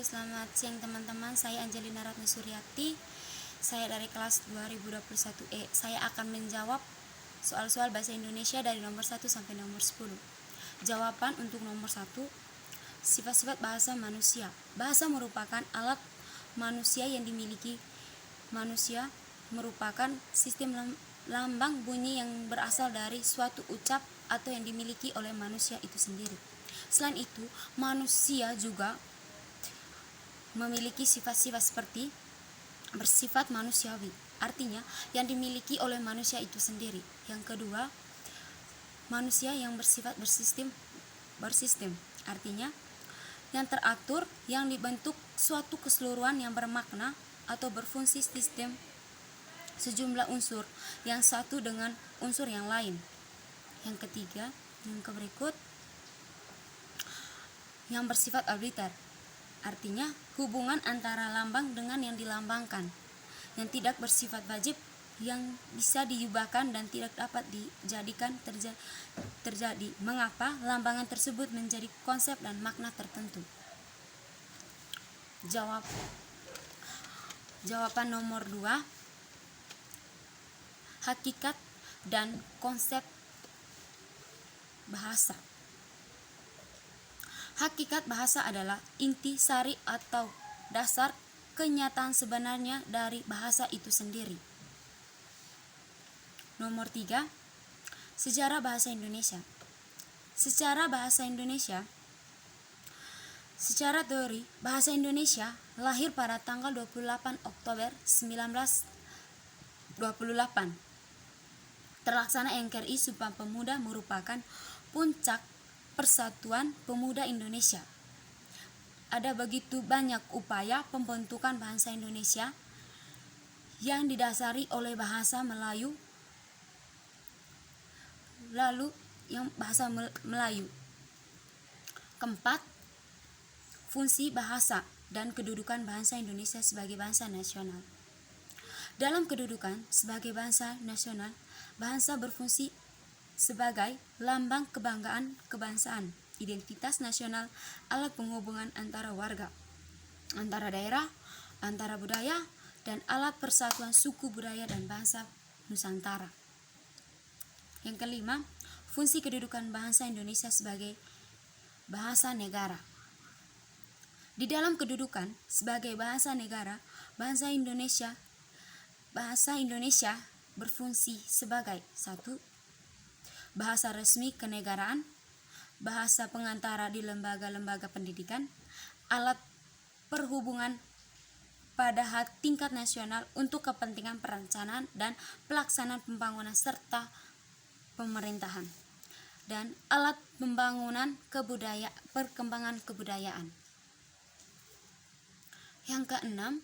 selamat siang teman-teman. Saya Angelina Ratna Suryati. Saya dari kelas 2021E. Saya akan menjawab soal-soal bahasa Indonesia dari nomor 1 sampai nomor 10. Jawaban untuk nomor 1, sifat-sifat bahasa manusia. Bahasa merupakan alat manusia yang dimiliki manusia, merupakan sistem lambang bunyi yang berasal dari suatu ucap atau yang dimiliki oleh manusia itu sendiri. Selain itu, manusia juga memiliki sifat-sifat seperti bersifat manusiawi, artinya yang dimiliki oleh manusia itu sendiri. Yang kedua, manusia yang bersifat bersistem, artinya yang teratur, yang dibentuk suatu keseluruhan yang bermakna atau berfungsi sistem sejumlah unsur yang satu dengan unsur yang lain. Yang ketiga, yang berikut, yang bersifat arbiter, artinya hubungan antara lambang dengan yang dilambangkan, yang tidak bersifat wajib, yang bisa diubahkan dan tidak dapat dijadikan terjadi. Mengapa lambangan tersebut menjadi konsep dan makna tertentu? Jawaban nomor 2, hakikat dan konsep bahasa. Hakikat bahasa adalah inti sari atau dasar kenyataan sebenarnya dari bahasa itu sendiri. Nomor 3, sejarah bahasa Indonesia. Secara teori, bahasa Indonesia lahir pada tanggal 28 Oktober 1928. Terlaksana NKRI Sumpah Pemuda merupakan puncak Persatuan Pemuda Indonesia. Ada begitu banyak upaya pembentukan bangsa Indonesia yang didasari oleh bahasa Melayu, Keempat, fungsi bahasa dan kedudukan bangsa Indonesia sebagai bangsa nasional. Dalam kedudukan sebagai bangsa nasional, bangsa berfungsi sebagai lambang kebanggaan kebangsaan, identitas nasional, alat penghubungan antara warga, antara daerah, antara budaya, dan alat persatuan suku, budaya, dan bangsa Nusantara. Yang kelima, fungsi kedudukan bangsa Indonesia sebagai bahasa negara. Di dalam kedudukan sebagai bahasa negara, bahasa Indonesia berfungsi sebagai 1. Bahasa resmi kenegaraan, bahasa pengantara di lembaga-lembaga pendidikan, alat perhubungan pada tingkat nasional untuk kepentingan perencanaan dan pelaksanaan pembangunan serta pemerintahan, dan alat pembangunan perkembangan kebudayaan. Yang keenam,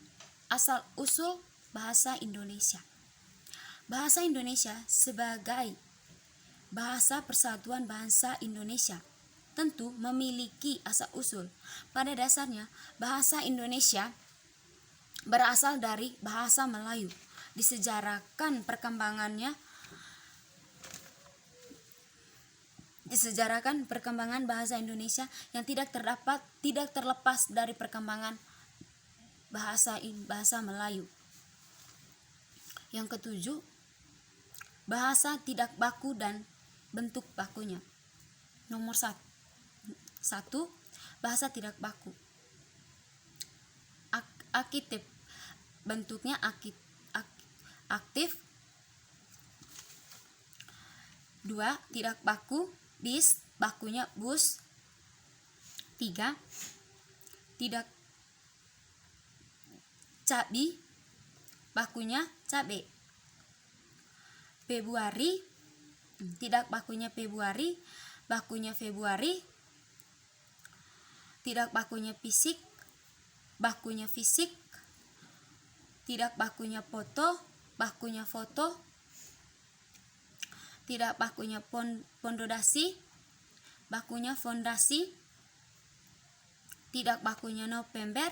asal-usul bahasa Indonesia. Bahasa Indonesia sebagai bahasa persatuan bangsa Indonesia tentu memiliki asal-usul. Pada dasarnya, bahasa Indonesia berasal dari bahasa Melayu. Disejarahkan perkembangan bahasa Indonesia yang tidak terlepas dari perkembangan bahasa Melayu. Yang ketujuh, bahasa tidak baku dan bentuk bakunya. Nomor 1, bahasa tidak baku. Aktif, bentuknya aktif. 2, tidak baku, bis, bakunya bus. 3, tidak cabi, bakunya cabe. Februari, tidak bakunya Februari, bakunya Februari. Tidak bakunya fisik, bakunya fisik. Tidak bakunya foto, bakunya foto. Tidak bakunya pondasi, bakunya fondasi. Tidak bakunya November,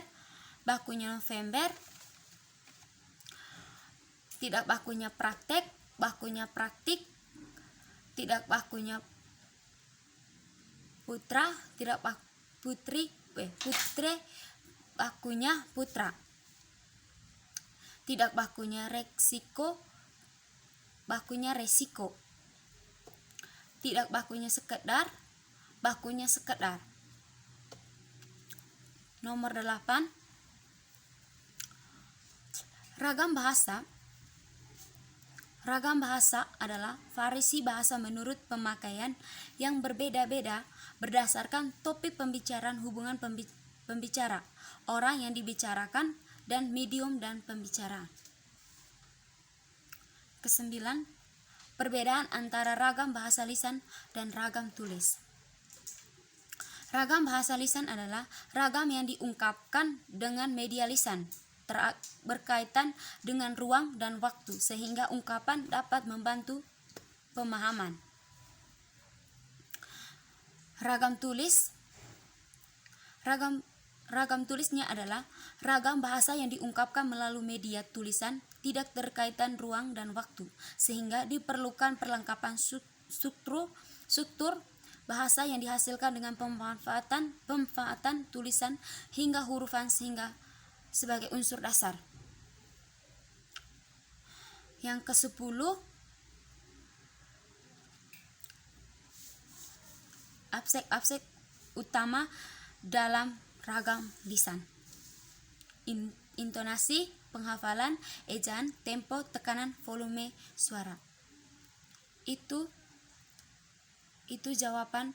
bakunya November. Tidak bakunya praktek, bakunya praktik. Tidak bakunya putra, tidak putre, bakunya putra. Tidak bakunya resiko, bakunya resiko. Tidak bakunya sekedar, bakunya sekedar. Nomor 8. Ragam bahasa. Ragam bahasa adalah variasi bahasa menurut pemakaian yang berbeda-beda berdasarkan topik pembicaraan, hubungan pembicara, orang yang dibicarakan, dan medium dan pembicaraan. Kesembilan, perbedaan antara ragam bahasa lisan dan ragam tulis. Ragam bahasa lisan adalah ragam yang diungkapkan dengan media lisan, berkaitan dengan ruang dan waktu, sehingga ungkapan dapat membantu pemahaman. Ragam tulis. Ragam tulisnya adalah ragam bahasa yang diungkapkan melalui media tulisan, tidak terkaitan ruang dan waktu, sehingga diperlukan perlengkapan struktur bahasa yang dihasilkan dengan pemanfaatan tulisan hingga hurufan sehingga sebagai unsur dasar. Yang ke-10, aspek-aspek utama dalam ragam lisan. Intonasi, penghafalan, ejaan, tempo, tekanan, volume suara. Itu jawaban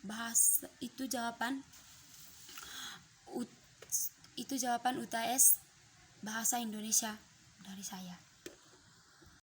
bahasa, itu jawaban UTS bahasa Indonesia dari saya.